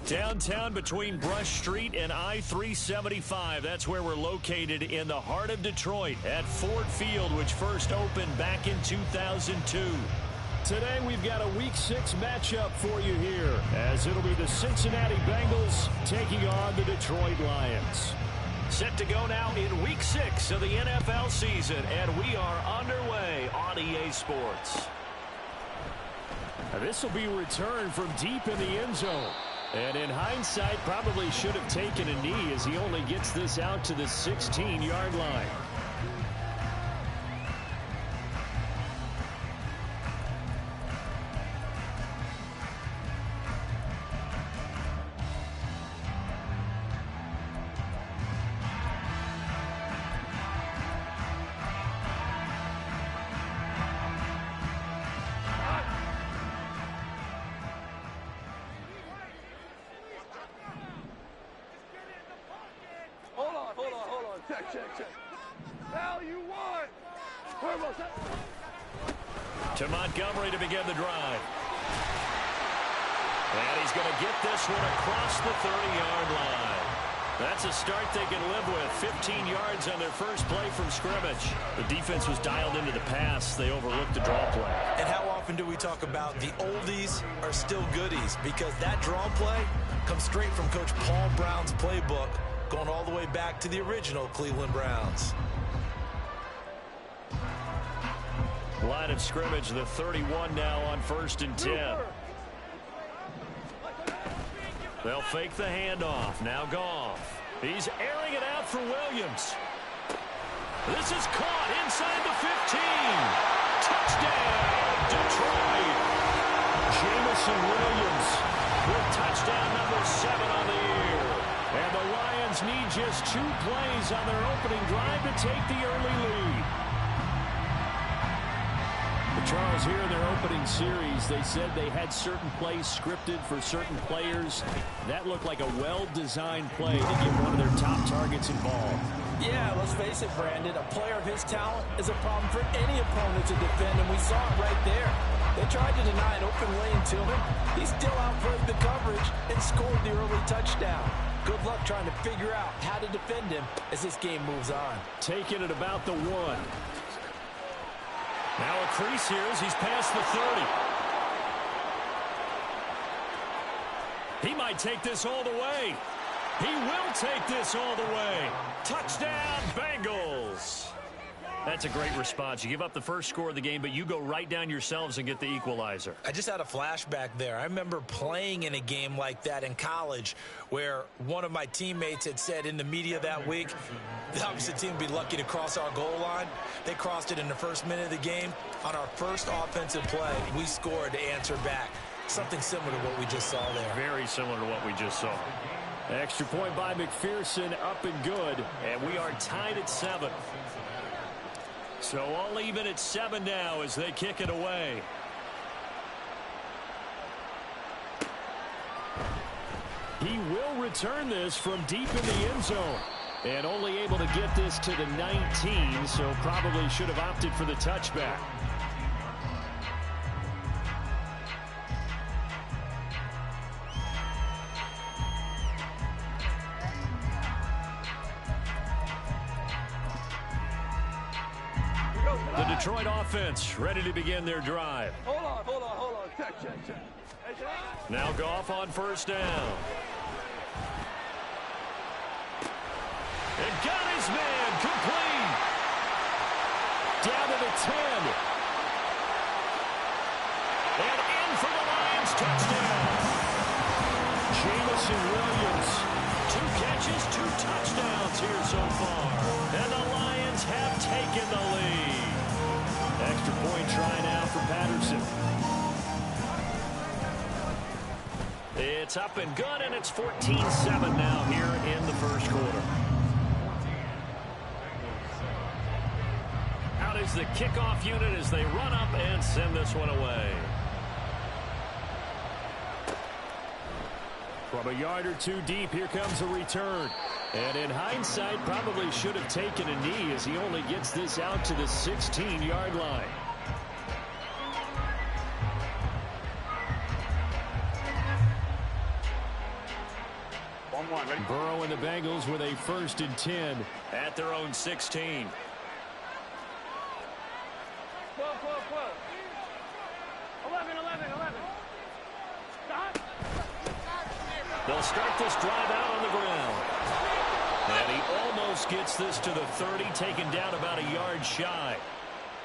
Downtown between Brush Street and I-375. That's where we're located in the heart of Detroit at Ford Field, which first opened back in 2002. Today we've got a Week 6 matchup for you here, as it'll be the Cincinnati Bengals taking on the Detroit Lions. Set to go now in Week 6 of the NFL season, and we are underway on EA Sports. This will be returned from deep in the end zone. And in hindsight, probably should have taken a knee as he only gets this out to the 16-yard line. Check. Now you won. To Montgomery to begin the drive. And he's going to get this one across the 30-yard line. That's a start they can live with. 15 yards on their first play from scrimmage. The defense was dialed into the pass. They overlooked the draw play. And how often do we talk about the oldies are still goodies? Because that draw play comes straight from Coach Paul Brown's playbook, going all the way back to the original Cleveland Browns. Line of scrimmage, the 31 now on 1st and 10. They'll fake the handoff. Now Goff. He's airing it out for Williams. This is caught inside the 15. Touchdown, Detroit. Jamison Williams with touchdown number 7 on the year. And the Lions need just 2 plays on their opening drive to take the early lead. But Charles, here in their opening series, they said they had certain plays scripted for certain players. That looked like a well-designed play to get one of their top targets involved. Yeah, let's face it, Brandon. A player of his talent is a problem for any opponent to defend, and we saw it right there. They tried to deny an open lane to him. He still outplayed the coverage and scored the early touchdown. Good luck trying to figure out how to defend him as this game moves on. Taking it about the 1. Now a crease here as he's past the 30. He might take this all the way. He will take this all the way. Touchdown, Bengals. That's a great response. You give up the first score of the game, but you go right down yourselves and get the equalizer. I just had a flashback there. I remember playing in a game like that in college where one of my teammates had said in the media that week, the opposite team would be lucky to cross our goal line. They crossed it in the first minute of the game. On our first offensive play, we scored to answer back. Something similar to what we just saw there. Very similar to what we just saw. Extra point by McPherson, up and good. And we are tied at 7. So all even at 7 now as they kick it away. He will return this from deep in the end zone. And only able to get this to the 19, so probably should have opted for the touchback. The Detroit offense ready to begin their drive. Hold on. Check. Now Goff on 1st down. And got his man complete. Down to the 10. And in for the Lions touchdown. Jamison Williams. 2 catches, 2 touchdowns here so far. And the Lions have taken the lead. Extra point try now for Patterson. It's up and good, and it's 14-7 now here in the first quarter. Out is the kickoff unit as they run up and send this one away. From a yard or 2 deep, here comes a return. And in hindsight, probably should have taken a knee as he only gets this out to the 16-yard line. Burrow and the Bengals with a 1st and 10 at their own 16. 12, 12, 12. 11, 11, 11. Stop. They'll start this drive out on the ground. And he almost gets this to the 30, taken down about a yard shy.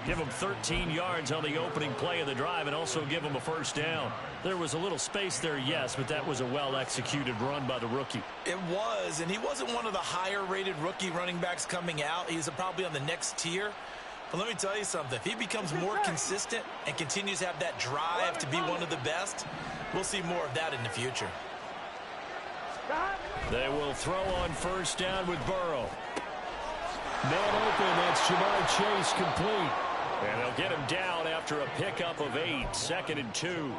Give him 13 yards on the opening play of the drive and also give him a 1st down. There was a little space there, yes, but that was a well-executed run by the rookie. It was, and he wasn't one of the higher-rated rookie running backs coming out. He's probably on the next tier. But let me tell you something. If he becomes more consistent and continues to have that drive to be one of the best, we'll see more of that in the future. They will throw on 1st down with Burrow. Man open, that's Jamar Chase complete. And they'll get him down after a pickup of 8, 2nd and 2.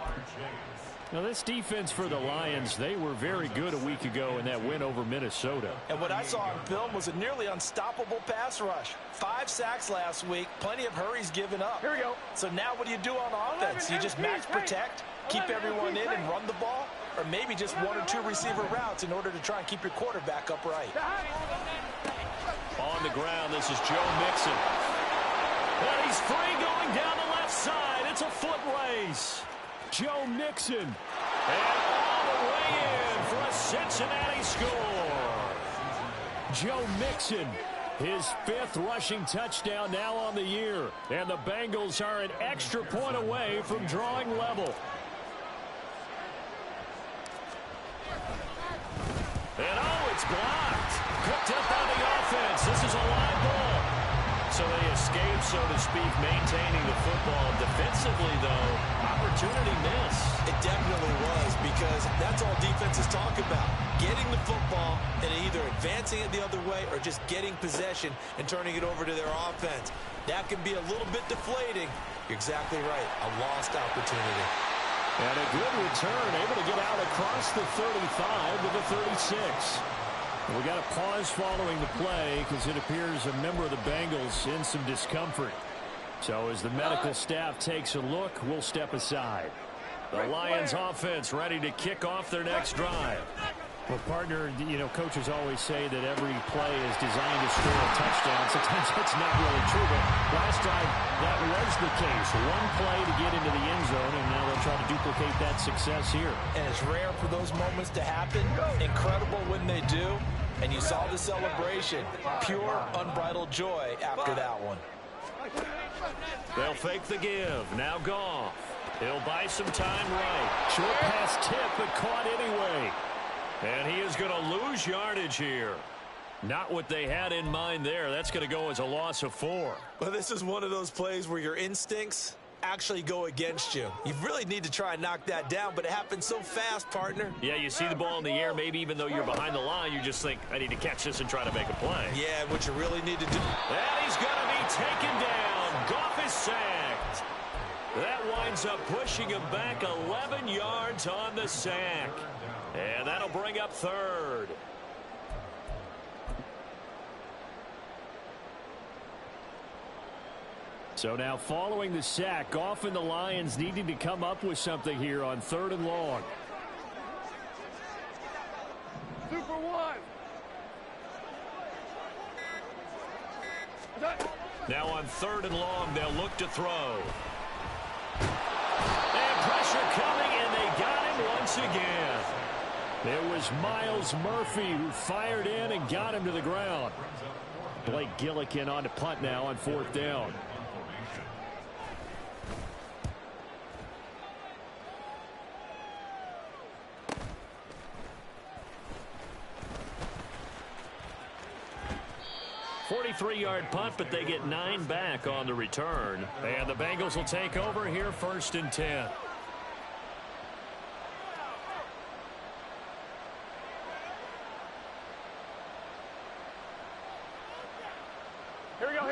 Now, this defense for the Lions, they were very good a week ago in that win over Minnesota. And what I saw on film was a nearly unstoppable pass rush. 5 sacks last week, plenty of hurries given up. Here we go. So now what do you do on offense? You just max protect, keep everyone in and run the ball, or maybe just 1 or 2 receiver routes in order to try and keep your quarterback upright. On the ground, this is Joe Mixon. And he's free going down the left side. It's a foot race. Joe Mixon. And all the way in for a Cincinnati score. Joe Mixon, his 5th rushing touchdown now on the year. And the Bengals are an extra point away from drawing level. And oh, it's blocked. Picked up by the offense. This is a live ball. So they escape, so to speak, maintaining the football. Defensively, though, opportunity miss. It definitely was, because that's all defenses talk about. Getting the football and either advancing it the other way or just getting possession and turning it over to their offense. That can be a little bit deflating. You're exactly right. A lost opportunity. And a good return, able to get out across the 35 to the 36. We got a pause following the play because it appears a member of the Bengals in some discomfort. So as the medical staff takes a look, we'll step aside. The Lions offense ready to kick off their next drive. Well, partner, you know, coaches always say that every play is designed to score a touchdown. Sometimes that's not really true, but last time that was the case. One play to get into the end zone, and now they'll try to duplicate that success here. And it's rare for those moments to happen. Incredible when they do. And you saw the celebration. Pure, unbridled joy after that one. They'll fake the give. Now Goff. He'll buy some time right. Short pass tip, but caught anyway. And he is going to lose yardage here. Not what they had in mind there. That's going to go as a loss of 4. Well, this is one of those plays where your instincts actually go against you. You really need to try and knock that down, but it happens so fast, partner. Yeah, you see the ball in the air, maybe even though you're behind the line, you just think, I need to catch this and try to make a play. Yeah, what you really need to do. And he's going to be taken down. Goff is sacked. That winds up pushing him back 11 yards on the sack. And that'll bring up 3rd. So now following the sack, Goff and the Lions needing to come up with something here on 3rd and long. Super 1. Now on 3rd and long, they'll look to throw. And pressure coming, and they got him once again. It was Miles Murphy who fired in and got him to the ground. Blake Gillikin on to punt now on 4th down. A 43-yard punt, but they get 9 back on the return. And the Bengals will take over here 1st and 10.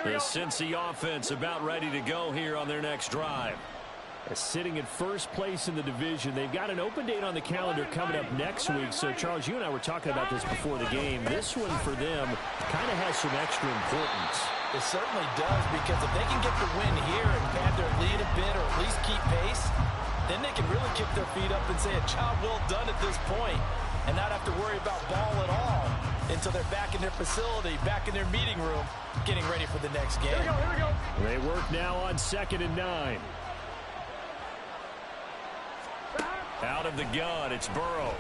The Cincy offense about ready to go here on their next drive. Sitting in first place in the division. They've got an open date on the calendar coming up next week. So, Charles, you and I were talking about this before the game. This one for them kind of has some extra importance. It certainly does, because if they can get the win here and pad their lead a bit or at least keep pace, then they can really kick their feet up and say a job well done at this point. and not have to worry about ball at all until they're back in their facility, back in their meeting room, getting ready for the next game. Here we go. They work now on 2nd and 9. Out of the gun, it's Burrow.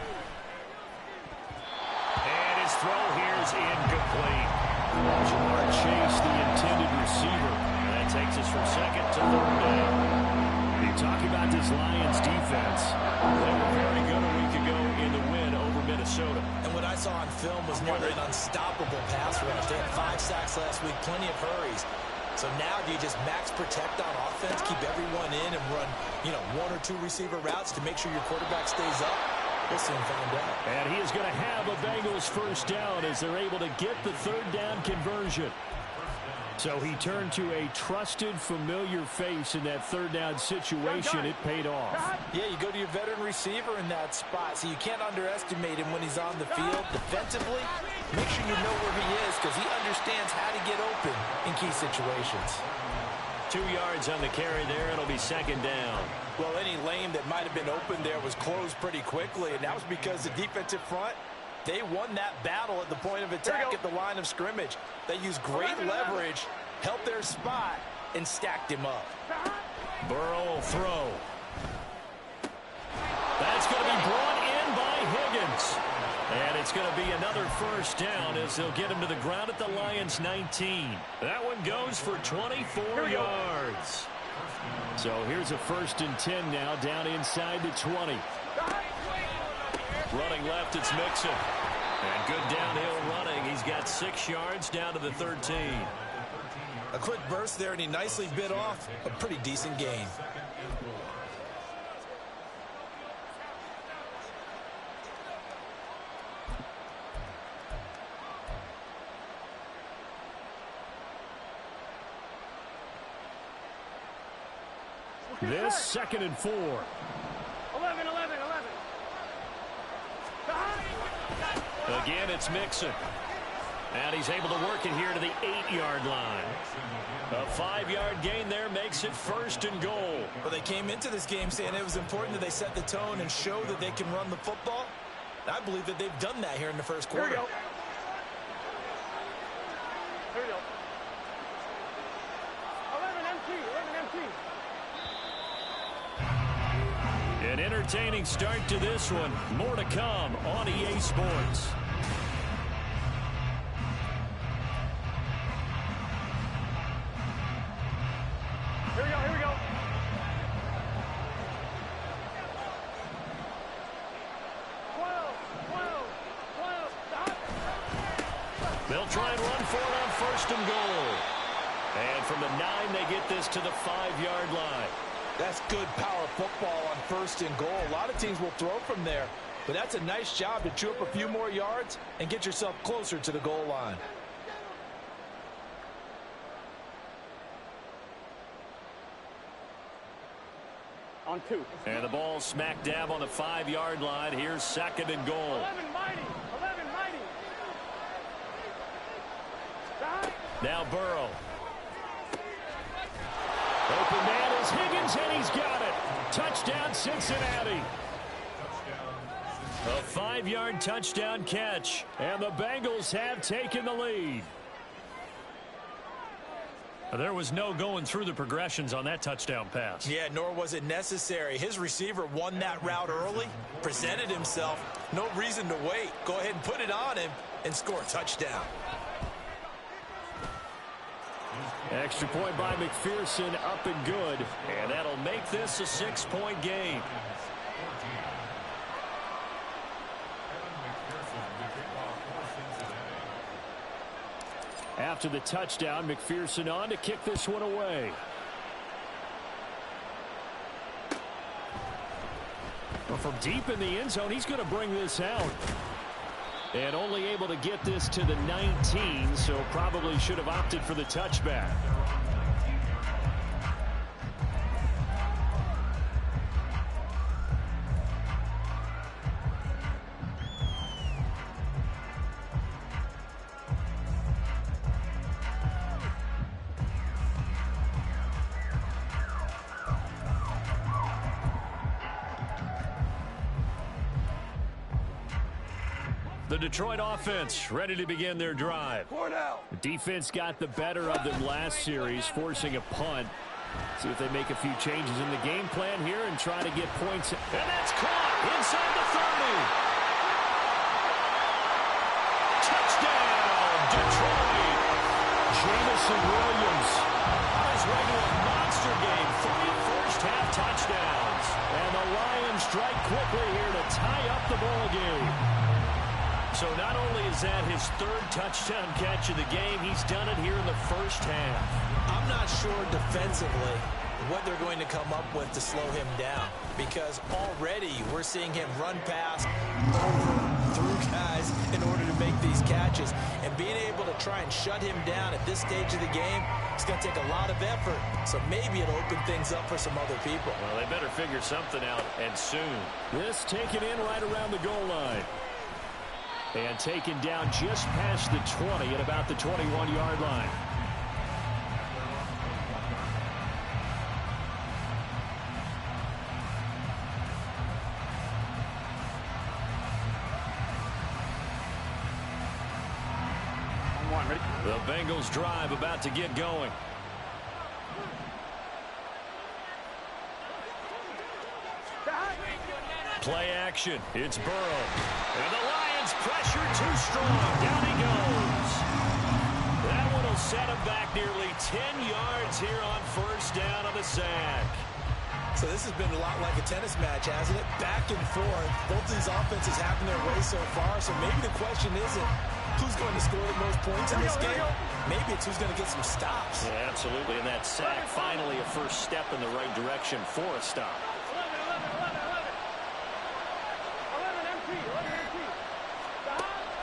And his throw here is incomplete. Jamar Chase, the intended receiver. And that takes us from 2nd to 3rd down. You talk about this Lions defense. They were very good a week ago in the win over Minnesota. And what I saw on film was nearly an unstoppable pass rush. They had 5 sacks last week, plenty of hurries. So now do you just max protect on offense, keep everyone in, and run, 1 or 2 receiver routes to make sure your quarterback stays up? We'll soon find out. And he is going to have a Bengals first down as they're able to get the 3rd down conversion. So he turned to a trusted, familiar face in that 3rd down situation. It paid off. Yeah, you go to your veteran receiver in that spot, so you can't underestimate him when he's on the field. Defensively, make sure you know where he is because he understands how to get open in key situations. 2 yards on the carry there. It'll be 2nd down. Well, any lane that might have been open there was closed pretty quickly, and that was because the defensive front, they won that battle at the point of attack at the line of scrimmage. They used great leverage, helped their spot, and stacked him up. Burrow will throw. That's going to be brought in by Higgins. And it's going to be another first down as they'll get him to the ground at the Lions' 19. That one goes for 24 yards. So here's a 1st and 10 now down inside the 20. Running left, it's Mixon. And good downhill running. He's got 6 yards down to the 13. A quick burst there, and he nicely bit off a pretty decent gain. This 2nd and 4. 11. Again, it's Mixon. And he's able to work it here to the 8-yard line. A 5-yard gain there makes it 1st and goal. Well, they came into this game saying it was important that they set the tone and show that they can run the football. And I believe that they've done that here in the first quarter. Here we go. 11 empty. An entertaining start to this one. More to come on EA Sports. Here we go. They'll try and run for it on 1st and goal. And from the 9, they get this to the 5-yard line. That's good power football on 1st and goal. A lot of teams will throw from there, but that's a nice job to chew up a few more yards and get yourself closer to the goal line. On 2. And the ball smack dab on the 5-yard line. Here's 2nd and goal. 11 mighty. Now Burrow. Open man is Higgins, and he's got it. Touchdown, Cincinnati. A 5-yard touchdown catch, and the Bengals have taken the lead. There was no going through the progressions on that touchdown pass. Yeah, nor was it necessary. His receiver won that route early, presented himself. No reason to wait. Go ahead and put it on him and score a touchdown. Extra point by McPherson, up and good. And that'll make this a 6-point game. After the touchdown, McPherson on to kick this one away. Well, from deep in the end zone, he's going to bring this out. And only able to get this to the 19, so probably should have opted for the touchback. The Detroit offense ready to begin their drive. The defense got the better of them last series, forcing a punt. See if they make a few changes in the game plan here and try to get points. And that's caught inside the 30. Touchdown, Detroit. Jamison Williams on his way to a monster game. 3 first-half touchdowns. And the Lions strike quickly here to tie up the ball game. So not only is that his 3rd touchdown catch of the game, he's done it here in the first half. I'm not sure defensively what they're going to come up with to slow him down, because already we're seeing him run past, through guys in order to make these catches. And being able to try and shut him down at this stage of the game, it's going to take a lot of effort. So maybe it'll open things up for some other people. Well, they better figure something out, and soon. This taken in right around the goal line. And taken down just past the 20 at about the 21-yard line. The Bengals drive about to get going. Play action. It's Burrow. And the Lions pressure too strong. Down he goes. That one will set him back nearly 10 yards here on first down on the sack. So this has been a lot like a tennis match, hasn't it? Back and forth. Both these offenses having their way so far. So maybe the question isn't who's going to score the most points in this game. Maybe it's who's going to get some stops. Yeah, absolutely. And that sack finally a first step in the right direction for a stop.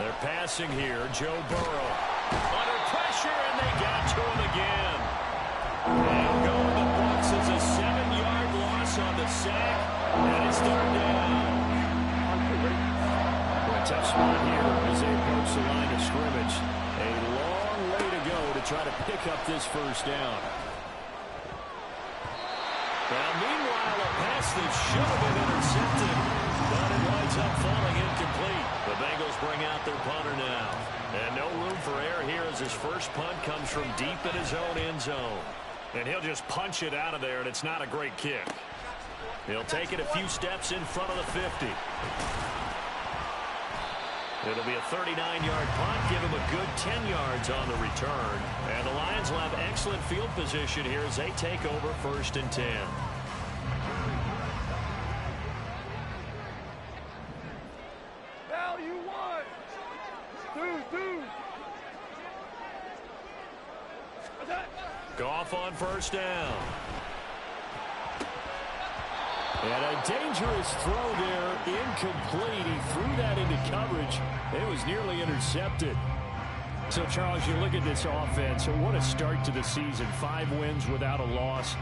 They're passing here. Joe Burrow under pressure, and they got to him again. And going the Bucs is a 7-yard loss on the sack, and it's 3rd down. A tough spot here as they approach the line of scrimmage. A long way to go to try to pick up this first down. Well, meanwhile, a pass that should have been intercepted, but it winds up falling incomplete. The Bengals bring out their punter now. And no room for error here as his first punt comes from deep in his own end zone. And he'll just punch it out of there, and it's not a great kick. He'll take it a few steps in front of the 50. It'll be a 39-yard punt, give him a good 10 yards on the return. And the Lions will have excellent field position here as they take over 1st and 10. Value 1. Two. Goff on first down. And a dangerous throw there, incomplete. He threw that into coverage. It was nearly intercepted. So, Charles, you look at this offense, what a start to the season. 5 wins without a loss.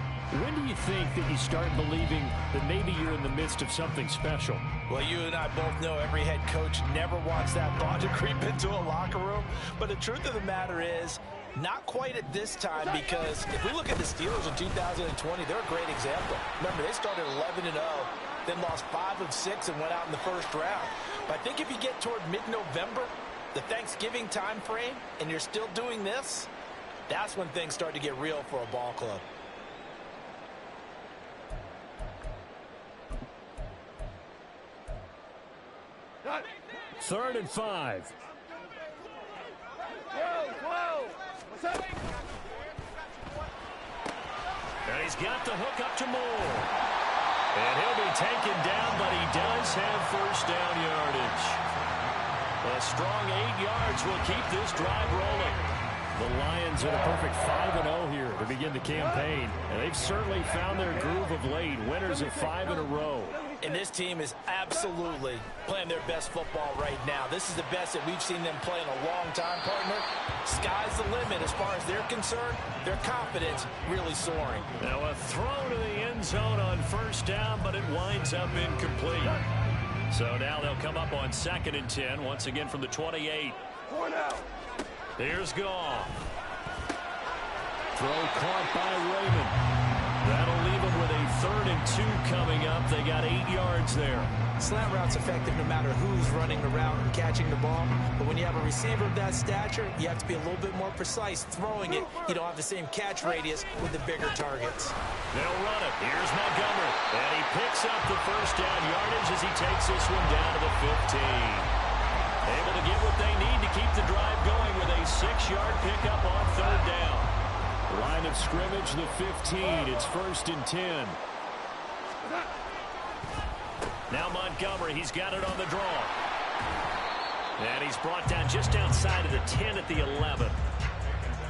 When do you think that you start believing that maybe you're in the midst of something special? Well, you and I both know every head coach never wants that thought to creep into a locker room. But the truth of the matter is, not quite at this time, because if we look at the Steelers in 2020, they're a great example. Remember, they started 11-0, then lost 5 of 6 and went out in the first round. But I think if you get toward mid-November, the Thanksgiving time frame, and you're still doing this, that's when things start to get real for a ball club. Third and 5. And he's got the hook up to Moore. And he'll be taken down, but he does have first down yardage. A strong 8 yards will keep this drive rolling. The Lions at a perfect 5-0 here to begin the campaign. And they've certainly found their groove of late. Winners of 5 in a row. And this team is absolutely playing their best football right now. This is the best that we've seen them play in a long time, partner. Sky's the limit as far as they're concerned. Their confidence really soaring. Now a throw to the end zone on first down, but it winds up incomplete. So now they'll come up on 2nd and 10, once again from the 28. Here's Goff. Throw caught by Raymond. That'll leave them with a 3rd and 2 coming up. They got 8 yards there. Slant route's effective no matter who's running the route and catching the ball. But when you have a receiver of that stature, you have to be a little bit more precise throwing it. You don't have the same catch radius with the bigger targets. They'll run it. Here's Montgomery. And he picks up the first down yardage as he takes this one down to the 15. Able to get what they need to keep the drive going with a 6-yard pickup on 3rd down. Line of scrimmage, the 15. It's 1st and 10. Now Montgomery, he's got it on the draw. And he's brought down just outside of the 10 at the 11.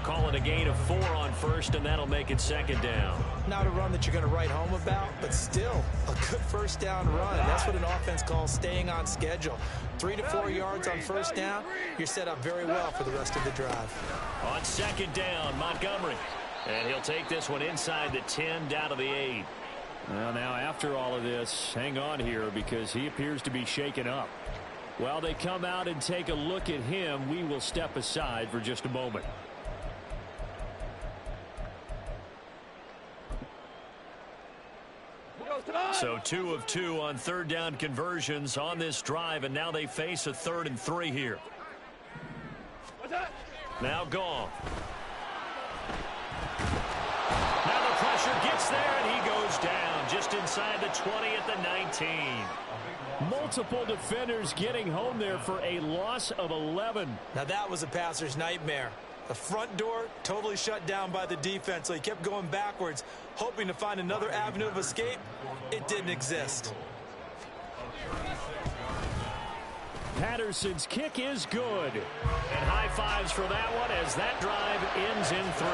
Calling a gain of 4 on 1st, and that'll make it 2nd down. Not a run that you're going to write home about, but still a good 1st down run. That's what an offense calls staying on schedule. 3 to 4 yards on 1st down, you're set up very well for the rest of the drive. On 2nd down, Montgomery. And he'll take this one inside the 10 down to the 8. Well, now after all of this, hang on here because he appears to be shaken up. While they come out and take a look at him, we will step aside for just a moment. So 2 of 2 on 3rd down conversions on this drive, and now they face a 3rd and 3 here. Now gone. Now the pressure gets there, and he goes down just inside the 20 at the 19. Multiple defenders getting home there for a loss of 11. Now that was a passer's nightmare. The front door totally shut down by the defense, so he kept going backwards, hoping to find another avenue of escape. It didn't exist. Patterson's kick is good. And high fives for that one as that drive ends in 3.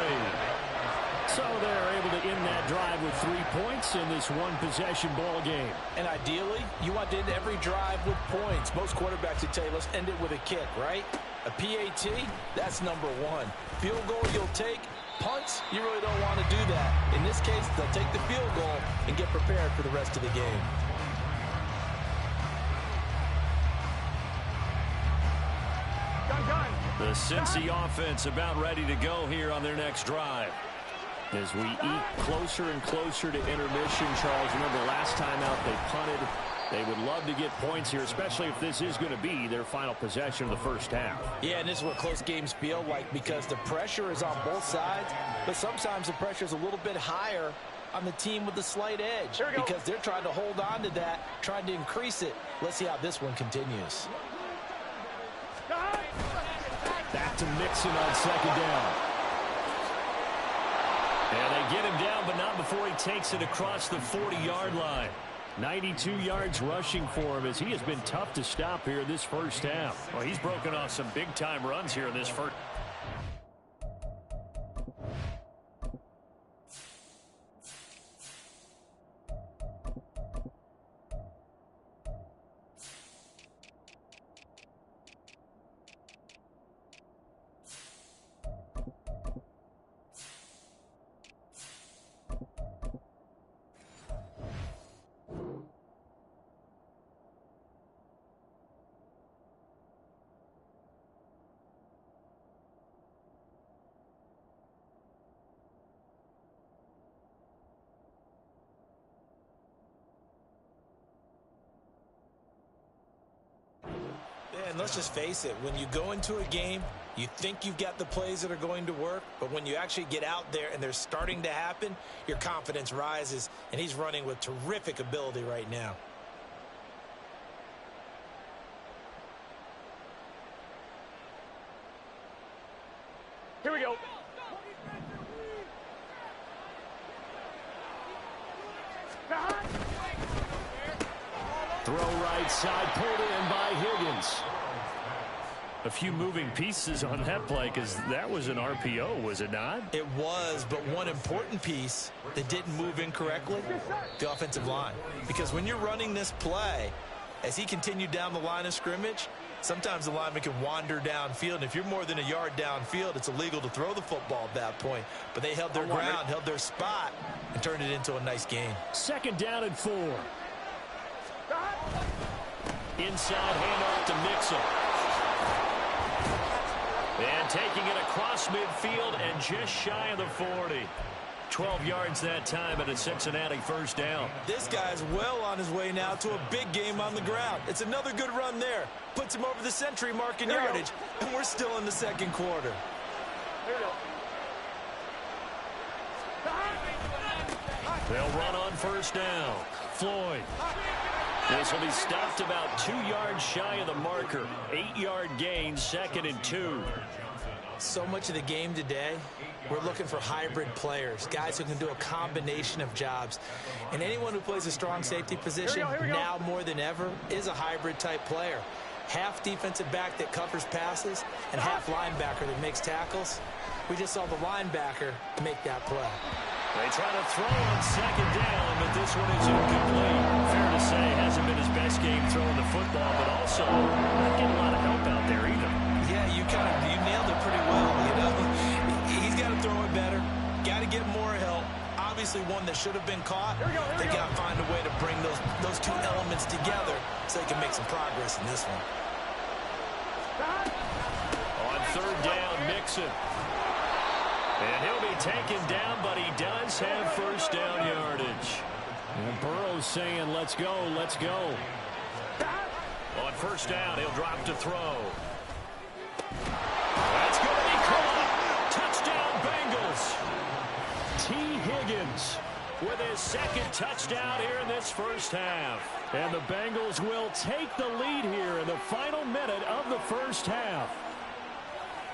So they're able to end that drive with 3 points in this one-possession ball game. And ideally, you want to end every drive with points. Most quarterbacks would tell you, let's end it with a kick, right? A PAT, that's number 1. Field goal you'll take. Punts, you really don't want to do that. In this case, they'll take the field goal and get prepared for the rest of the game. The Cincy offense about ready to go here on their next drive. As we eat closer and closer to intermission, Charles, remember last time out they punted. They would love to get points here, especially if this is going to be their final possession of the first half. Yeah, and this is what close games feel like because the pressure is on both sides, but sometimes the pressure is a little bit higher on the team with the slight edge because they're trying to hold on to that, trying to increase it. Let's see how this one continues. Back to Mixon on 2nd down. And they get him down, but not before he takes it across the 40-yard line. 92 yards rushing for him as he has been tough to stop here this first half. Well, he's broken off some big-time runs here in this first. And let's just face it, when you go into a game, you think you've got the plays that are going to work, but when you actually get out there and they're starting to happen, your confidence rises, and he's running with terrific ability right now. Here we go. Throw right side, pulled in by Higgins. A few moving pieces on that play because that was an RPO, was it not? It was, but one important piece that didn't move incorrectly, the offensive line. Because when you're running this play, as he continued down the line of scrimmage, sometimes the lineman can wander downfield. And if you're more than a yard downfield, it's illegal to throw the football at that point. But they held their ground, held their spot, and turned it into a nice gain. 2nd down and 4. Inside handoff to Mixon. And taking it across midfield and just shy of the 40. 12 yards that time and a Cincinnati first down. This guy's well on his way now to a big game on the ground. It's another good run there. Puts him over the century mark in yardage, and we're still in the second quarter. They'll run on first down. Floyd. This will be stopped about 2 yards shy of the marker. 8-yard gain, 2nd and 2. So much of the game today, we're looking for hybrid players, guys who can do a combination of jobs. And anyone who plays a strong safety position now more than ever is a hybrid type player. Half defensive back that covers passes and half linebacker that makes tackles. We just saw the linebacker make that play. They try to throw on 2nd down, but this one is incomplete. Fair to say, hasn't been his best game throwing the football, but also not getting a lot of help out there either. Yeah, you nailed it pretty well, you know. He's got to throw it better. Got to get more help. Obviously one that should have been caught. They got to find a way to bring those two elements together so they can make some progress in this one. On 3rd down, Mixon. And he'll be taken down, but he does have first down yardage. And Burrow's saying, let's go, let's go. On 1st down, he'll drop to throw. That's going to be caught. Touchdown, Bengals. T. Higgins with his 2nd touchdown here in this first half. And the Bengals will take the lead here in the final minute of the first half.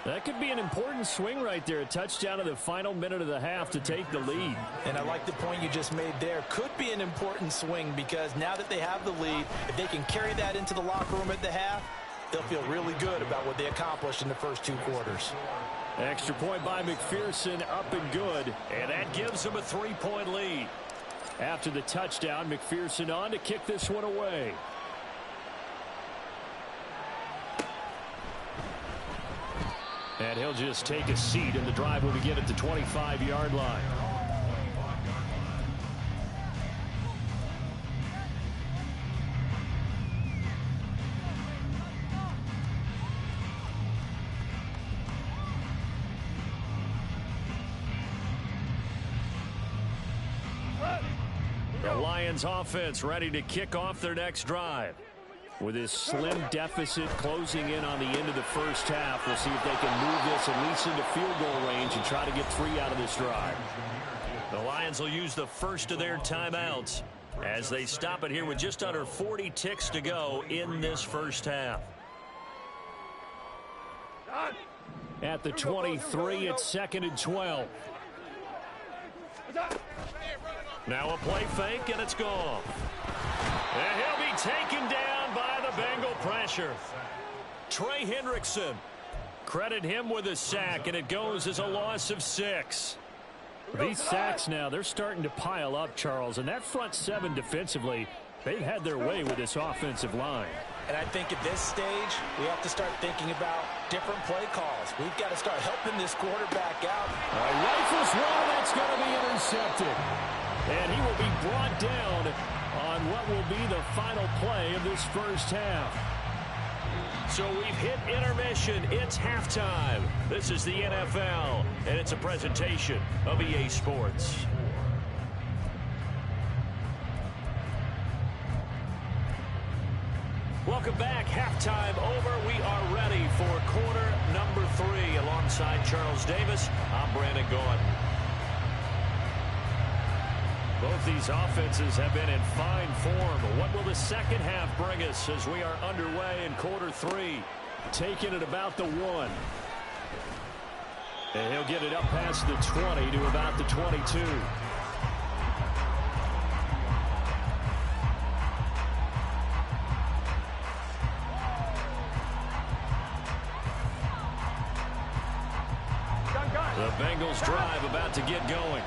That could be an important swing right there. A touchdown in the final minute of the half to take the lead. And I like the point you just made there. Could be an important swing because now that they have the lead, if they can carry that into the locker room at the half, they'll feel really good about what they accomplished in the first 2 quarters. Extra point by McPherson, up and good. And that gives them a 3-point lead. After the touchdown, McPherson on to kick this one away. And he'll just take a seat, and the drive will begin at the 25-yard line. The Lions offense ready to kick off their next drive. With this slim deficit closing in on the end of the first half, we'll see if they can move this at least into field goal range and try to get 3 out of this drive. The Lions will use the first of their timeouts as they stop it here with just under 40 ticks to go in this first half. At the 23, it's 2nd and 12. Now a play fake, and it's gone. And he'll be taken down by the Bengal pressure. Trey Hendrickson. Credit him with a sack, and it goes as a loss of 6. These sacks now, they're starting to pile up, Charles, and that front 7 defensively, they've had their way with this offensive line. And I think at this stage, we have to start thinking about different play calls. We've got to start helping this quarterback out. Rifles one, that's going to be intercepted. And he will be brought down on what will be the final play of this first half. So we've hit intermission. It's halftime. This is the NFL, and it's a presentation of EA Sports. Welcome back. Halftime over. We are ready for quarter number 3. Alongside Charles Davis, I'm Brandon Gaudin. Both these offenses have been in fine form. What will the second half bring us as we are underway in quarter 3? Taking it about the 1. And he'll get it up past the 20 to about the 22. The Bengals drive about to get going.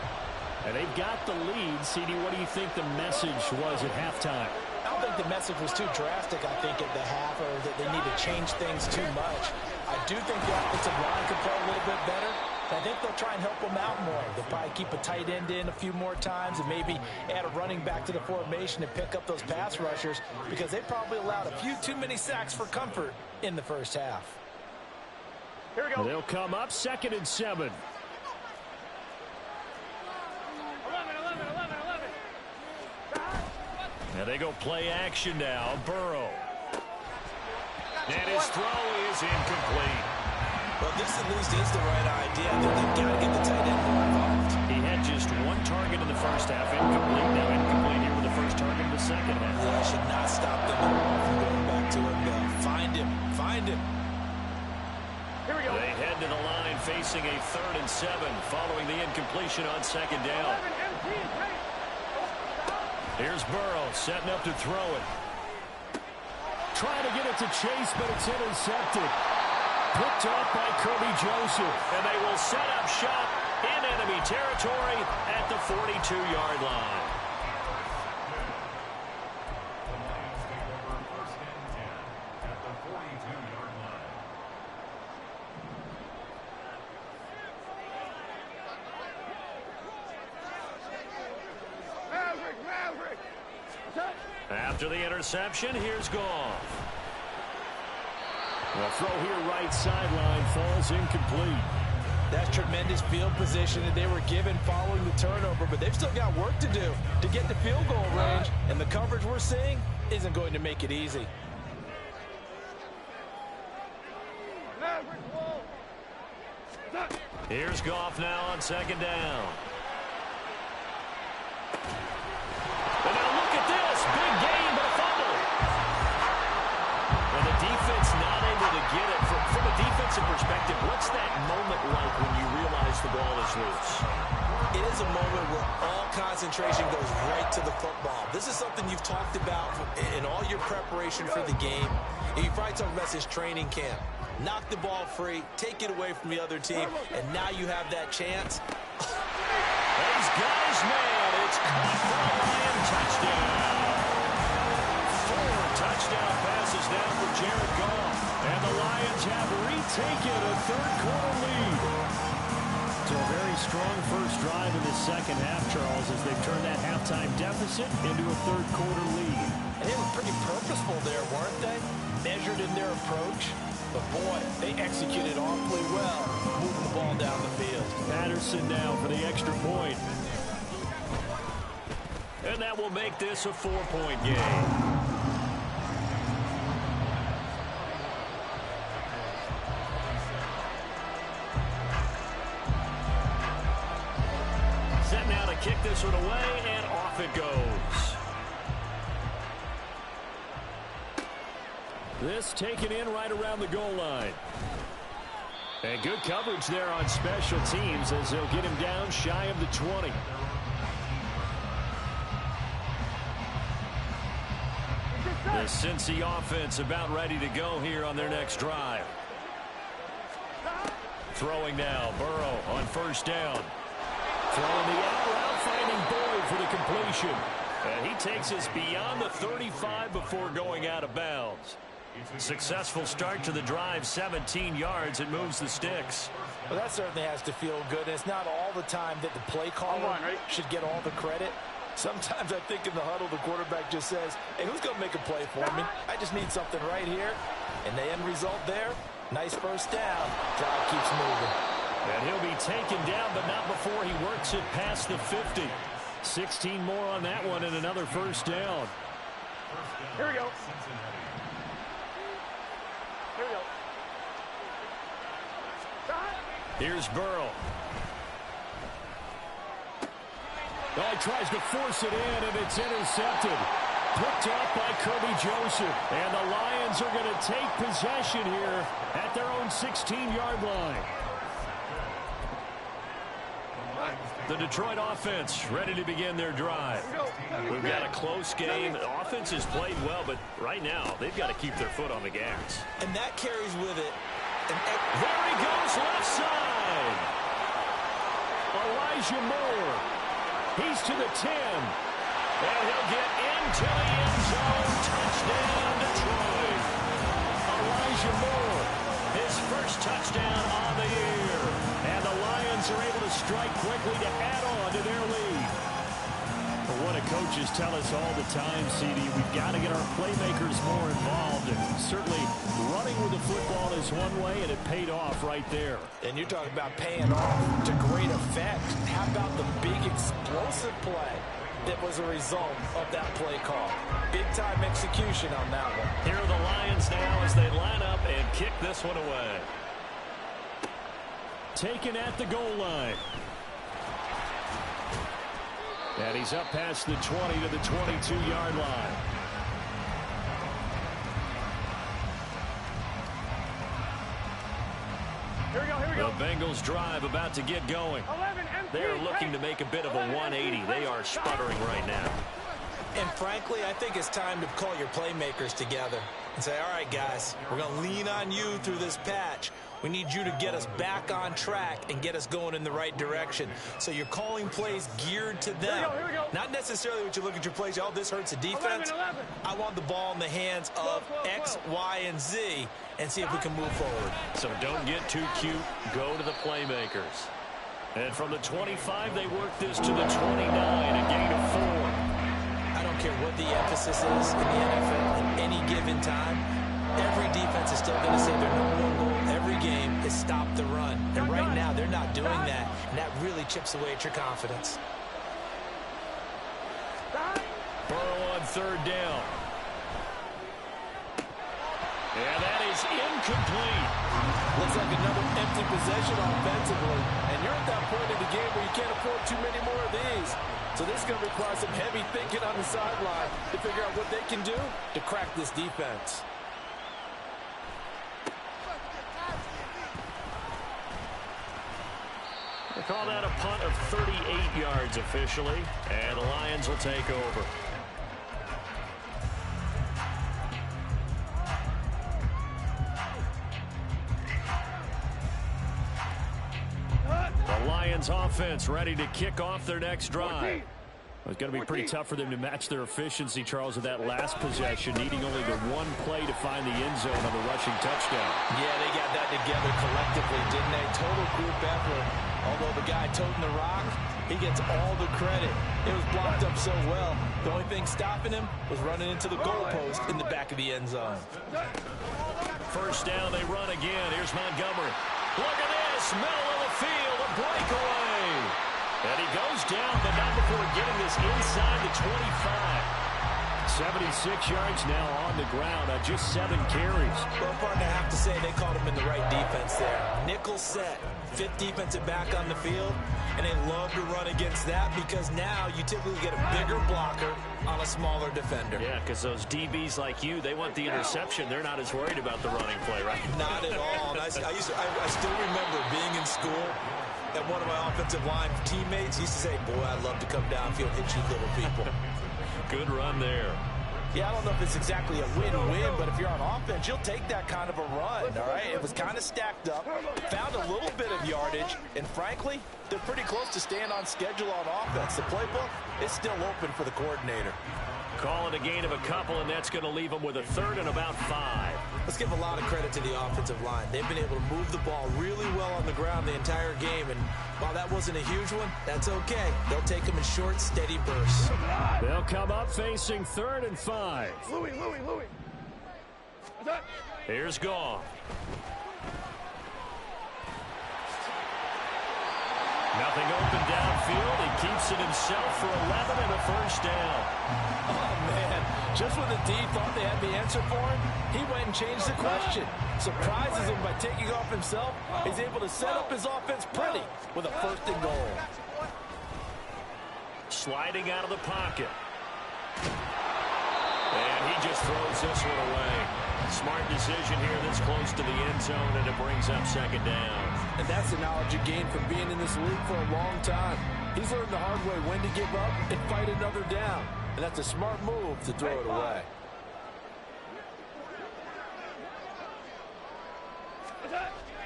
And they've got the lead. CD, what do you think the message was at halftime? I don't think the message was too drastic, I think, at the half, or that they need to change things too much. I do think the offensive line could play a little bit better. I think they'll try and help them out more. They'll probably keep a tight end in a few more times and maybe add a running back to the formation and pick up those pass rushers because they probably allowed a few too many sacks for comfort in the first half. Here we go. They'll come up 2nd and 7. And they go play action now. Burrow. And his throw is incomplete. Well, this at least is the right idea. They've got to get the tight end more involved. He had just one target in the first half. Incomplete. Now incomplete here with the first target in the second half. That should not stop them at all from going back to him. Find him. Find him. Here we go. They head to the line facing a 3rd and 7 following the incompletion on second down. Here's Burrow setting up to throw it. Trying to get it to Chase, but it's intercepted. Picked up by Kirby Joseph. And they will set up shop in enemy territory at the 42-yard line. After the interception, here's Goff. The throw here right sideline falls incomplete. That's tremendous field position that they were given following the turnover, but they've still got work to do to get to field goal range, and the coverage we're seeing isn't going to make it easy. Here's Goff now on second down. And now look at this. Big gain, but a fumble. And the defense not able to get it. From a defensive perspective, what's that moment like when you realize the ball is loose? It is a moment where all concentration goes right to the football. This is something you've talked about in all your preparation for the game. And you probably talked about this training camp. Knock the ball free, take it away from the other team, and now you have that chance. He's got his man. It's caught for a Lion touchdown. 4 touchdown passes now for Jared Goff. And the Lions have retaken a third-quarter lead. So a very strong first drive in the second half, Charles, as they've turned that halftime deficit into a third-quarter lead. And they were pretty purposeful there, weren't they? Measured in their approach. But, boy, they executed awfully well, moving the ball down the field. Patterson now for the extra point. And that will make this a 4-point game. Set now to kick this one away, and off it goes. This taken in right around the goal line. And good coverage there on special teams as they'll get him down shy of the 20. The Cincy offense about ready to go here on their next drive. Throwing now, Burrow on first down. Throwing the out route, finding Boyd for the completion. And he takes us beyond the 35 before going out of bounds. Successful start to the drive, 17 yards. It moves the sticks. Well, that certainly has to feel good. It's not all the time that the play caller should get all the credit. Sometimes I think in the huddle, the quarterback just says, hey, who's going to make a play for me? I just need something right here. And the end result there, nice first down. Drive keeps moving. And he'll be taken down, but not before he works it past the 50. 16 more on that one and another first down. Here we go. Here we go. Here's Burrow. Well, he tries to force it in, and it's intercepted. Picked up by Kirby Joseph. And the Lions are going to take possession here at their own 16-yard line. The Detroit offense ready to begin their drive. We've got a close game. The offense has played well, but right now they've got to keep their foot on the gas. And that carries with it. There he goes, left side. Elijah Moore. He's to the 10. And he'll get into the end zone. Touchdown, Detroit. Elijah Moore, his first touchdown on the year. And the Lions are able to strike quickly to add on to their lead. But what do coaches tell us all the time, CD? We've got to get our playmakers more involved. And certainly running with the football is one way, and it paid off right there. And you're talking about paying off to great effect. How about the big explosive play? that was a result of that play call. Big-time execution on that one. Here are the Lions now as they line up and kick this one away. Taken at the goal line. And he's up past the 20 to the 22-yard line. Here we go, here we go. The Bengals drive about to get going. They're looking to make a bit of a 180. They are sputtering right now. And frankly, I think it's time to call your playmakers together and say, all right, guys, we're going to lean on you through this patch. We need you to get us back on track and get us going in the right direction. So you're calling plays geared to them. Here we go. Not necessarily what you look at your plays, oh, this hurts the defense. 11. I want the ball in the hands of X, Y, and Z and see if we can move forward. So don't get too cute. Go to the playmakers. And from the 25, they work this to the 29, a gain of 4. I don't care what the emphasis is in the NFL at any given time. Every defense is still going to say their number one goal every game is stop the run. And right now, they're not doing that, and that really chips away at your confidence. Burrow on third down. And that is incomplete. Looks like another empty possession offensively. And you're at that point in the game where you can't afford too many more of these. So this is going to require some heavy thinking on the sideline to figure out what they can do to crack this defense. They call that a punt of 38 yards officially, and the Lions will take over. The Lions offense ready to kick off their next drive. It's going to be pretty tough for them to match their efficiency, Charles, with that last possession, needing only the one play to find the end zone on the rushing touchdown. Yeah, they got that together collectively, didn't they? Total group effort. Although the guy toting the rock, he gets all the credit. It was blocked up so well. The only thing stopping him was running into the goalpost in the back of the end zone. First down, they run again. Here's Montgomery. Look at this, middle of the field, a breakaway. And he goes down, but not before getting this inside the 25. 76 yards now on the ground on just 7 carries. Well, partner, I have to say they called him in the right defense there. Nickel set, fifth defensive back on the field, and they love to run against that because now you typically get a bigger blocker on a smaller defender. Yeah, because those DBs like you, they want the interception. They're not as worried about the running play, right? Not at all. And I still remember being in school, and one of my offensive line teammates used to say, boy, I'd love to come downfield and hit you little people. Good run there. Yeah, I don't know if it's exactly a win-win, but if you're on offense, you'll take that kind of a run, all right? It was kind of stacked up, found a little bit of yardage, and frankly, they're pretty close to staying on schedule on offense. The playbook is still open for the coordinator. Call it a gain of a couple, and that's going to leave them with a third and about 5. Let's give a lot of credit to the offensive line. They've been able to move the ball really well on the ground the entire game, and while that wasn't a huge one, that's okay. They'll take them in short, steady bursts. They'll come up facing 3rd and 5. Louis. Here's Goff. Nothing open downfield. He keeps it himself for 11 and a first down. Oh, man. Just when the D thought they had the answer for him, he went and changed the question. Surprises him by taking off himself. He's able to set up his offense pretty with a 1st and goal. Sliding out of the pocket. And he just throws this one away. Smart decision here that's close to the end zone, and it brings up 2nd down. And that's the knowledge you gain from being in this league for a long time. He's learned the hard way when to give up and fight another down. And that's a smart move to throw it away.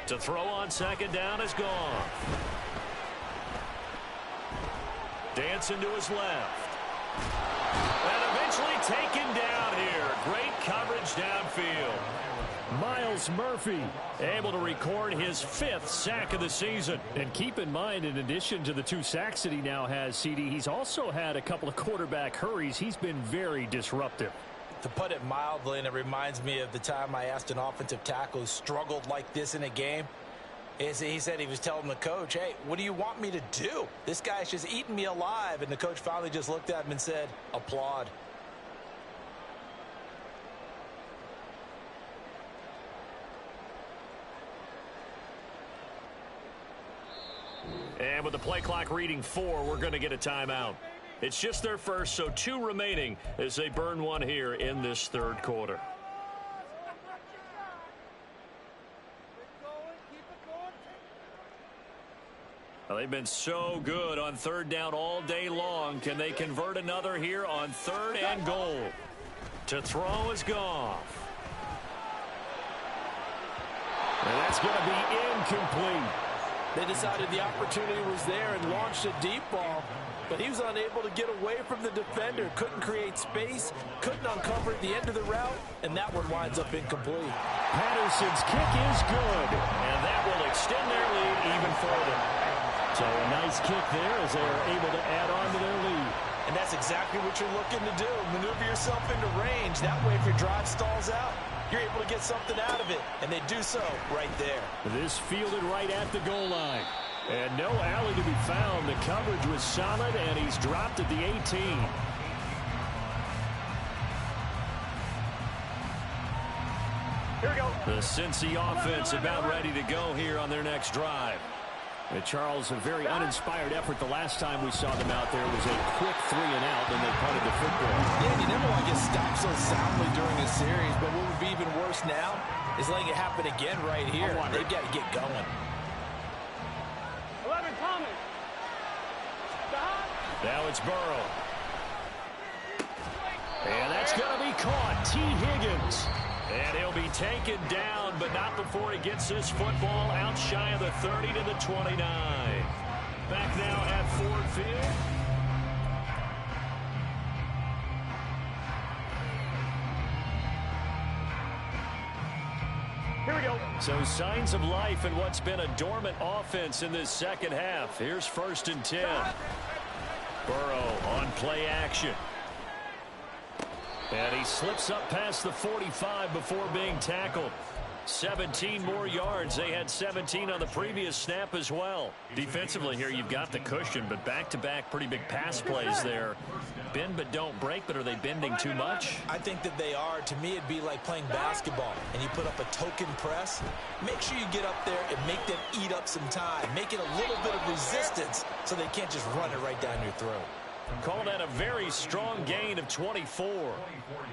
To throw on 2nd down is gone. Dancing to his left. And eventually taken down here. Great coverage downfield. Miles Murphy able to record his 5th sack of the season. And keep in mind, in addition to the 2 sacks that he now has, CD, he's also had a couple of quarterback hurries. He's been very disruptive. To put it mildly, and it reminds me of the time I asked an offensive tackle who struggled like this in a game, He said he was telling the coach, hey, what do you want me to do? This guy's just eating me alive. And the coach finally just looked at him and said, applaud. And with the play clock reading 4, we're going to get a timeout. It's just their first, so 2 remaining as they burn one here in this third quarter. Well, they've been so good on third down all day long. Can they convert another here on 3rd and goal? To throw is Goff. And that's going to be incomplete. They decided the opportunity was there and launched a deep ball, but he was unable to get away from the defender, couldn't create space, couldn't uncover at the end of the route, and that one winds up incomplete. Patterson's kick is good, and that will extend their lead even further. So a nice kick there as they are able to add on to their lead. And that's exactly what you're looking to do. Maneuver yourself into range. That way, if your drive stalls out, you're able to get something out of it, and they do so right there. This fielded right at the goal line. And no alley to be found. The coverage was solid, and he's dropped at the 18. Here we go. The Cincy offense about ready to go here on their next drive. And Charles, a very uninspired effort the last time we saw them out there was a quick 3 and out, and they punted the football. Yeah, you never want to get stopped so soundly during a series, but what would be even worse now is letting it happen again right here. They've got to get going. 11, Thomas. Now it's Burrow. And that's going to be caught. T. Higgins. And he'll be taken down, but not before he gets this football out shy of the 30 to the 29. Back now at Ford Field. Here we go. So signs of life in what's been a dormant offense in this second half. Here's 1st and 10. Burrow on play action. And he slips up past the 45 before being tackled. 17 more yards. They had 17 on the previous snap as well. Defensively here, you've got the cushion, but back-to-back pretty big pass plays there. Bend but don't break, but are they bending too much? I think that they are. To me, it'd be like playing basketball, and you put up a token press. Make sure you get up there and make them eat up some time. Make it a little bit of resistance so they can't just run it right down your throat. Called that a very strong gain of 24.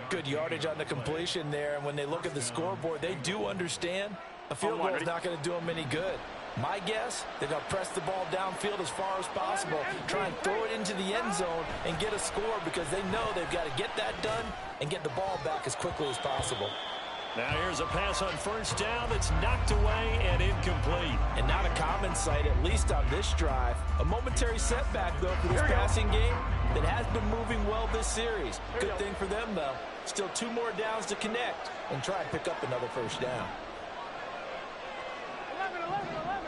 Good yardage on the completion there, and when they look at the scoreboard, they do understand a field goal is not going to do them any good. My guess, they're going to press the ball downfield as far as possible, try and throw it into the end zone and get a score because they know they've got to get that done and get the ball back as quickly as possible. Now here's a pass on 1st down that's knocked away and incomplete. And not a common sight, at least on this drive. A momentary setback, though, for this passing game that has been moving well this series. Good thing for them, though. Still 2 more downs to connect and try and pick up another 1st down. 11.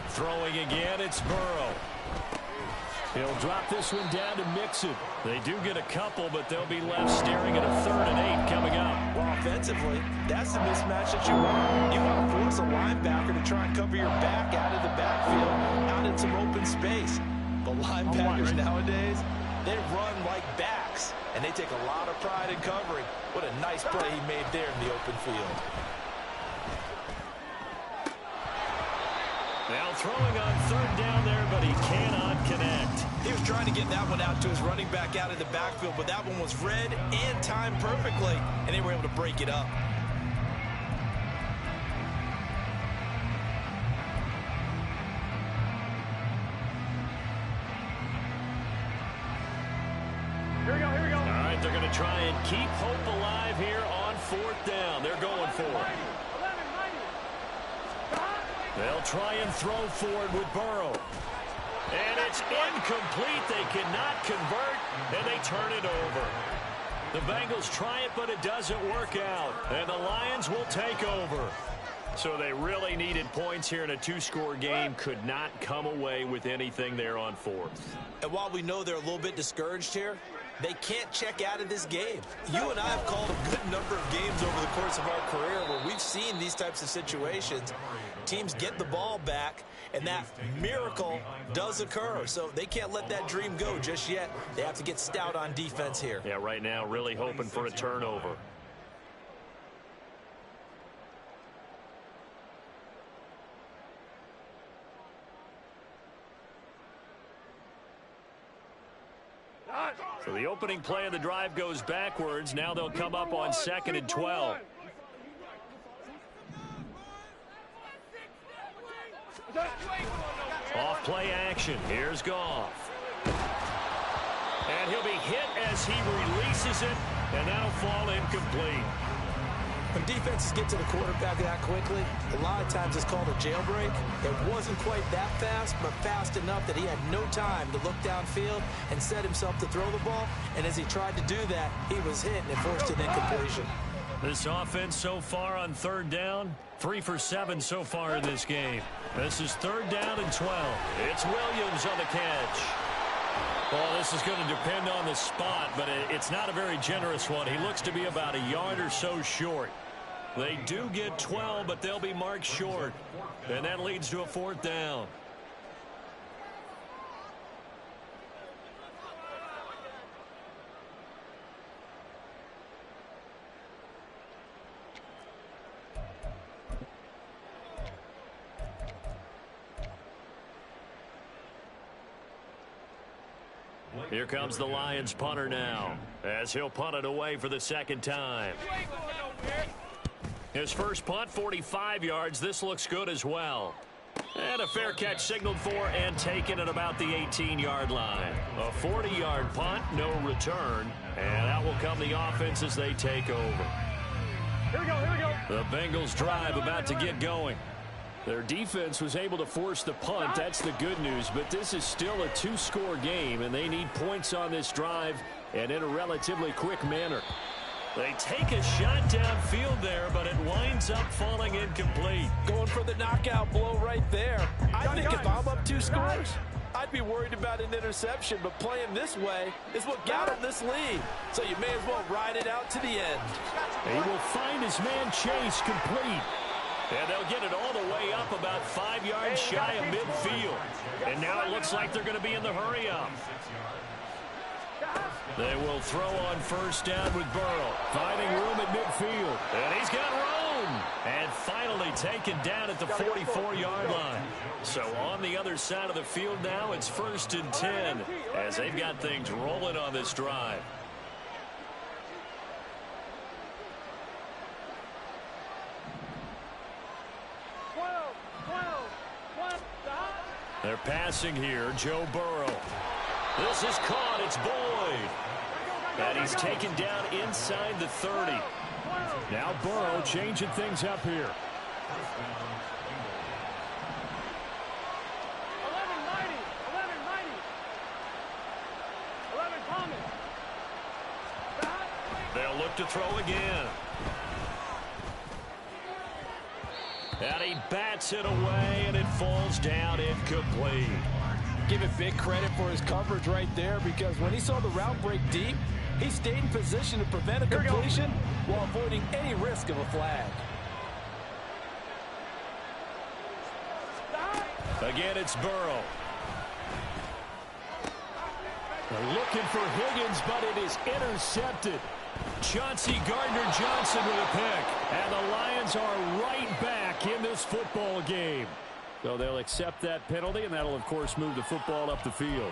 Throwing again, it's Burrow. He'll drop this one down to Mixon. They do get a couple, but they'll be left staring at a 3rd and 8 coming up. Well, offensively, that's the mismatch that you want. You want to force a linebacker to try and cover your back out of the backfield, out in some open space. But linebackers nowadays, they run like backs, and they take a lot of pride in covering. What a nice play he made there in the open field. Now throwing on 3rd down there, but he cannot connect. He was trying to get that one out to his running back out of the backfield, but that one was read and timed perfectly, and they were able to break it up. Here we go. All right, they're going to try and keep hope alive here on 4th down. They're going for it. They'll try and throw forward with Burrow. And it's incomplete. They cannot convert, and they turn it over. The Bengals try it, but it doesn't work out. And the Lions will take over. So they really needed points here in a 2-score game. Could not come away with anything there on 4th. And while we know they're a little bit discouraged here, They can't check out of this game. You and I have called a good number of games over the course of our career where we've seen these types of situations. Teams get the ball back, and that miracle does occur. So they can't let that dream go just yet. They have to get stout on defense here. Yeah, right now really hoping for a turnover. So the opening play of the drive goes backwards. Now they'll come up on 2nd and 12. Off play action. Here's Goff. And he'll be hit as he releases it, and that'll fall incomplete. When defenses get to the quarterback that quickly, a lot of times it's called a jailbreak. It wasn't quite that fast, but fast enough that he had no time to look downfield and set himself to throw the ball. And as he tried to do that, he was hit and it forced an incompletion. This offense so far on 3rd down, 3 for 7 so far in this game. This is 3rd down and 12. It's Williams on the catch. Well, this is going to depend on the spot, but it's not a very generous one. He looks to be about a yard or so short. They do get 12, but they'll be marked short. And that leads to a 4th down. Here comes the Lions punter now, as he'll punt it away for the 2nd time. His first punt, 45 yards. This looks good as well. And a fair catch signaled for and taken at about the 18-yard line. A 40-yard punt, no return. And out will come the offense as they take over. Here we go, here we go. The Bengals drive about to get going. Their defense was able to force the punt. That's the good news. But this is still a 2-score game, and they need points on this drive and in a relatively quick manner. They take a shot downfield there, but it winds up falling incomplete. Going for the knockout blow right there. I think if I'm up 2 scores, I'd be worried about an interception, but playing this way is what got him this lead. So you may as well ride it out to the end. He will find his man Chase complete. And they'll get it all the way up about 5 yards shy of midfield. And now it looks like they're going to be in the hurry-up. They will throw on 1st down with Burrow. Finding room at midfield. And he's got room. And finally taken down at the 44-yard line. So on the other side of the field now, it's 1st and 10 as they've got things rolling on this drive. They're passing here, Joe Burrow. This is caught, it's Boyd. And he's taken down inside the 30. Now Burrow changing things up here. 11 coming. They'll look to throw again. And he bats it away, and it falls down incomplete. Give it big credit for his coverage right there, because when he saw the route break deep, he stayed in position to prevent a completion while avoiding any risk of a flag. Again, it's Burrow. They're looking for Higgins, but it is intercepted. Chauncey Gardner-Johnson with a pick. And the Lions are right back in this football game. So they'll accept that penalty, and that'll, of course, move the football up the field.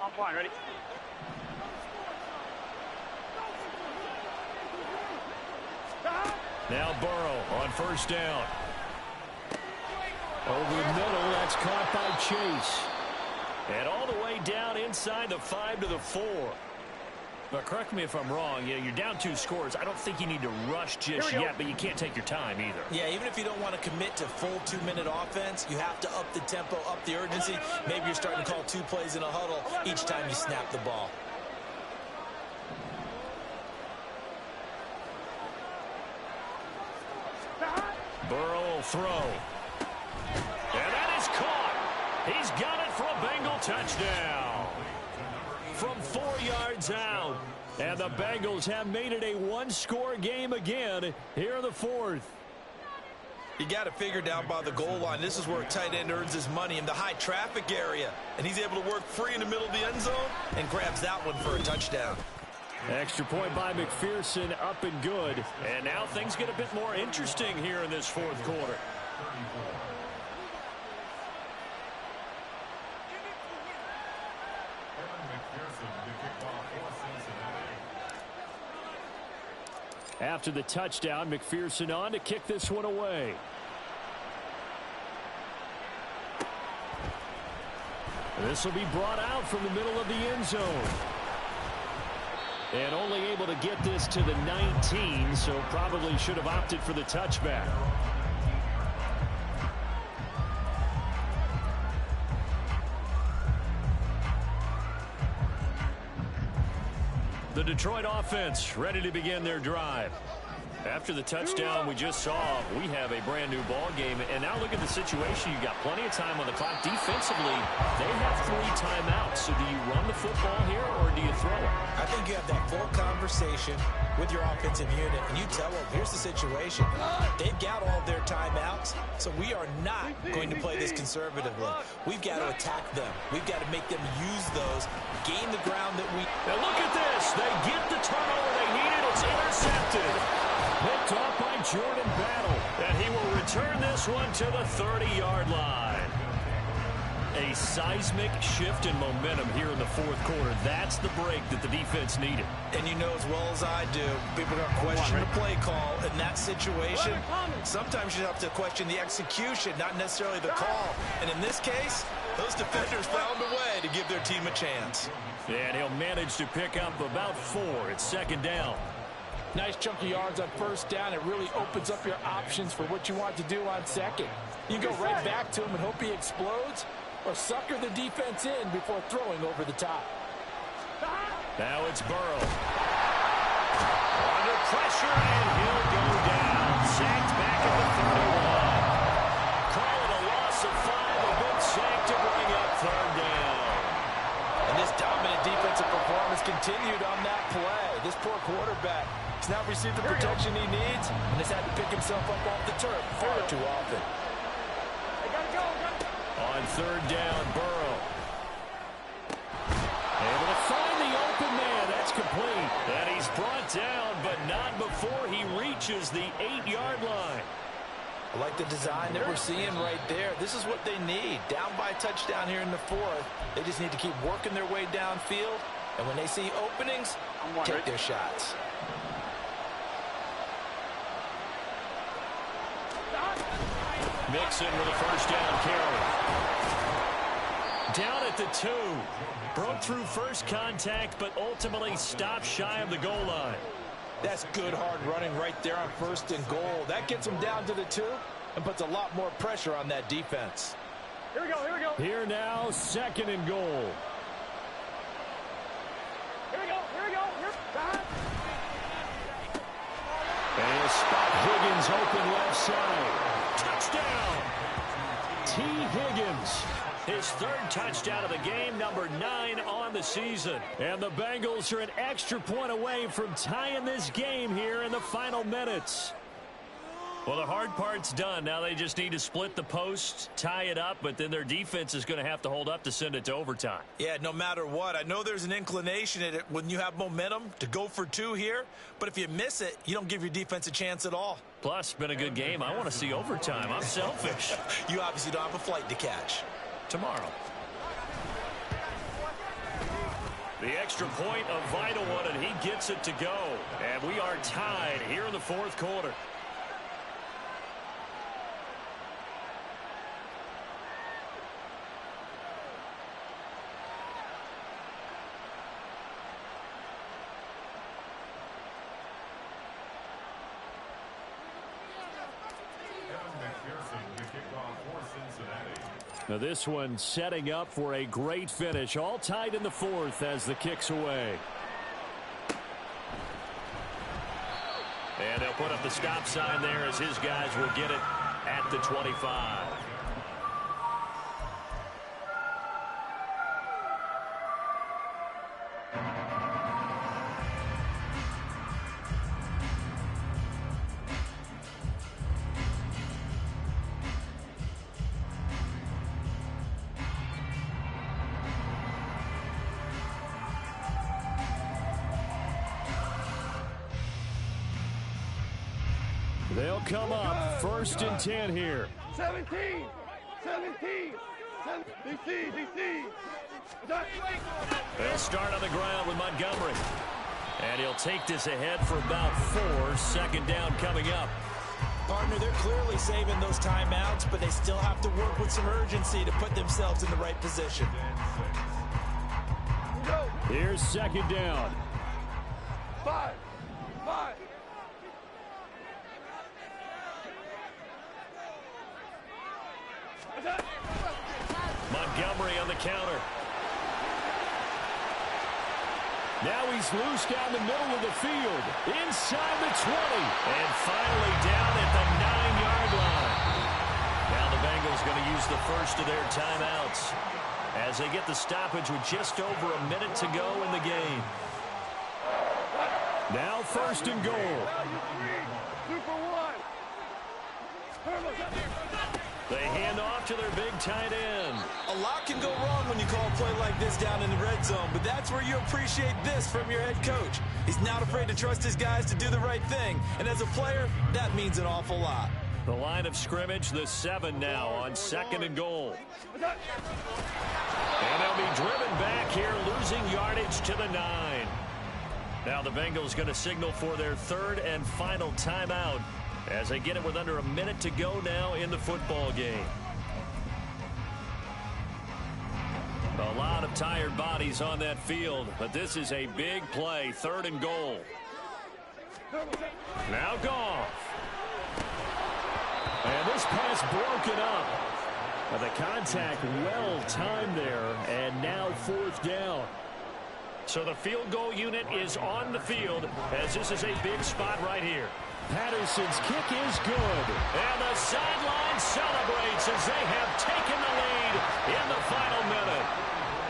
I'm fine, ready? Now Burrow on 1st down. Over the middle, that's caught by Chase. And all the way down inside the 5 to the 4. But correct me if I'm wrong. Yeah, you're down 2 scores. I don't think you need to rush just yet, but you can't take your time either. Yeah, even if you don't want to commit to full 2-minute offense, you have to up the tempo, up the urgency. Maybe you're starting to call 2 plays in a huddle each time you snap the ball. Burrow will throw. And He's got it for a Bengal touchdown. From 4 yards out. And the Bengals have made it a one-score game again here in the fourth. You got to figure down by the goal line. This is where a tight end earns his money, in the high traffic area. And he's able to work free in the middle of the end zone and grabs that one for a touchdown. Extra point by McPherson, up and good. And now things get a bit more interesting here in this fourth quarter. After the touchdown, McPherson on to kick this one away. This will be brought out from the middle of the end zone. And only able to get this to the 19, so probably should have opted for the touchback. The Detroit offense ready to begin their drive. After the touchdown we just saw, we have a brand new ball game. And now look at the situation. You've got plenty of time on the clock. Defensively, they have 3 timeouts. So do you run the football here or do you throw it? I think you have that full conversation with your offensive unit, and you tell them, here's the situation. They've got all their timeouts, so we are not going to play this conservatively. We've got to attack them. We've got to make them use those, gain the ground that we... Now look at this. They get the turnover they needed. It's intercepted. Picked off by Jordan Battle. And he will return this one to the 30-yard line. A seismic shift in momentum here in the fourth quarter. That's the break that the defense needed. And you know as well as I do, people are going to question the play call in that situation. Sometimes you have to question the execution, not necessarily the call. And in this case, those defenders found a way to give their team a chance. And he'll manage to pick up about 4. It's second down. Nice chunk of yards on first down. It really opens up your options for what you want to do on second. You go right back to him and hope he explodes, or sucker the defense in before throwing over the top. Now it's Burrow. Under pressure, and he'll go down. Sacked back at the 31. Call it a loss of 5. A good sack to bring up third down. And this dominant defensive performance continued on that play. This poor quarterback has not received the protection he needs and has had to pick himself up off the turf far too often. On third down, Burrow. Able to find the open man. That's complete. And he's brought down, but not before he reaches the 8-yard line. I like the design that we're seeing right there. This is what they need. Down by a touchdown here in the fourth. They just need to keep working their way downfield. And when they see openings, take their shots. Mixon with a first down carry. Down at the 2. Broke through first contact, but ultimately stopped shy of the goal line. That's good hard running right there on first and goal. That gets them down to the 2 and puts a lot more pressure on that defense. Here we go, here we go. Here now, second and goal. Here we go, here we go. Here. And he'll spot Higgins open left side. Touchdown! T. Higgins. His 3rd touchdown of the game, number 9 on the season. And the Bengals are an extra point away from tying this game here in the final minutes. Well, the hard part's done. Now they just need to split the post, tie it up, but then their defense is going to have to hold up to send it to overtime. Yeah, no matter what. I know there's an inclination in it when you have momentum to go for 2 here, but if you miss it, you don't give your defense a chance at all. Plus, been a good game. I want to see overtime. I'm selfish. You obviously don't have a flight to catch. Tomorrow. The extra point, a vital one, and he gets it to go. And we are tied here in the fourth quarter. Now this one setting up for a great finish. All tied in the fourth as the kick's away. And they'll put up the stop sign there as his guys will get it at the 25. They'll come up 1st and 10 here. 17. DC. They'll start on the ground with Montgomery. And he'll take this ahead for about 4. 2nd down coming up. Partner, they're clearly saving those timeouts, but they still have to work with some urgency to put themselves in the right position. Here's 2nd down. 5. Montgomery on the counter. Now he's loose down the middle of the field. Inside the 20. And finally down at the 9-yard line. Now the Bengals going to use the first of their timeouts as they get the stoppage with just over a minute to go in the game. Now 1st and goal. Super 1. They hand off to their big tight end. A lot can go wrong when you call a play like this down in the red zone, but that's where you appreciate this from your head coach. He's not afraid to trust his guys to do the right thing, and as a player, that means an awful lot. The line of scrimmage, the 7 now on 2nd and goal. And they'll be driven back here, losing yardage to the 9. Now the Bengals going to signal for their 3rd and final timeout as they get it with under a minute to go now in the football game. A lot of tired bodies on that field, but this is a big play. 3rd and goal. Now Goff. And this pass broken up. But the contact well timed there, and now 4th down. So the field goal unit is on the field as this is a big spot right here. Patterson's kick is good. And the sideline celebrates as they have taken the lead in the final minute.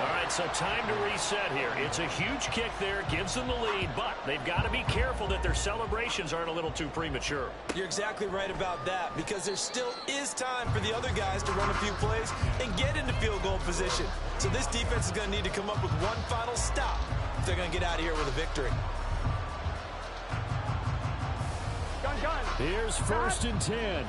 All right, so time to reset here. It's a huge kick there, gives them the lead, but they've got to be careful that their celebrations aren't a little too premature. You're exactly right about that, because there still is time for the other guys to run a few plays and get into field goal position. So this defense is going to need to come up with one final stop if they're going to get out of here with a victory. Gun. Here's 1st and 10.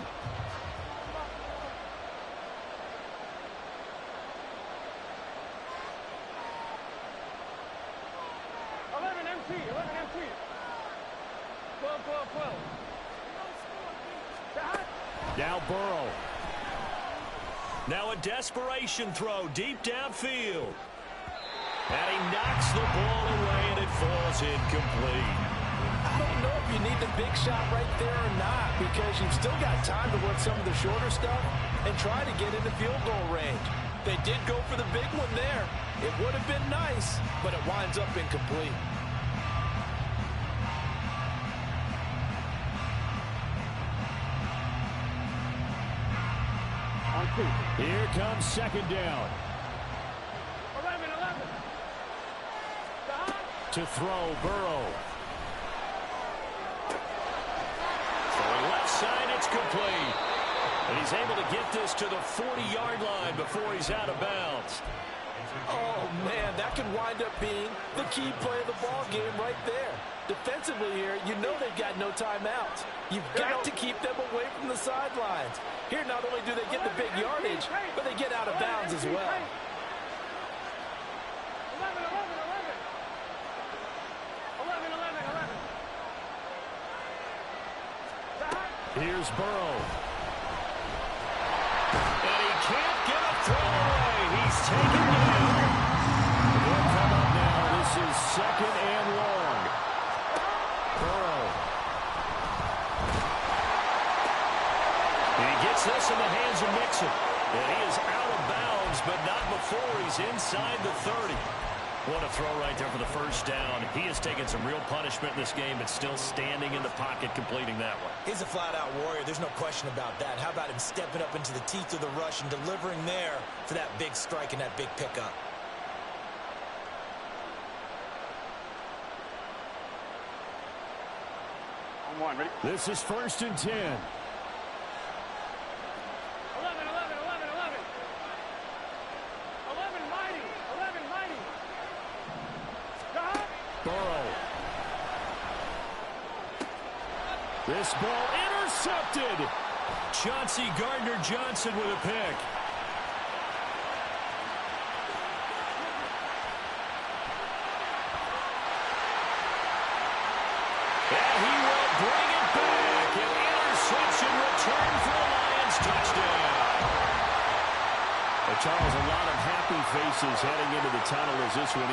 MT. 12. Now Burrow. Now a desperation throw deep downfield. And he knocks the ball away, and it falls incomplete. I don't know if you need the big shot right there or not, because you've still got time to work some of the shorter stuff and try to get into field goal range. They did go for the big one there. It would have been nice, but it winds up incomplete. Here comes 2nd down. 11. To throw, Burrow. For left side, it's complete. And he's able to get this to the 40-yard line before he's out of bounds. Oh, man, that could wind up being the key play of the ball game right there. Defensively here, you know they've got no timeouts. You've got to keep them away from the sidelines. Here, not only do they get the big yardage, but they get out of bounds as well. 11. Here's Burrow. And he can't get a throw away. He's taken down. They'll come up now. This is 2nd and long. Burrow. He gets this in the hands of Mixon. And he is out of bounds, but not before he's inside the 30. What a throw right there for the 1st down. He has taken some real punishment in this game, but still standing in the pocket completing that one. He's a flat-out warrior. There's no question about that. How about him stepping up into the teeth of the rush and delivering there for that big strike and that big pickup? On 1, ready? This is 1st and 10. 11. Mighty. Burrow. This ball intercepted. Chauncey Gardner-Johnson with a pick. And he will bring it back. An interception return for the Lions. Touchdown. Well, Charles, a lot of happy faces heading into the tunnel as this one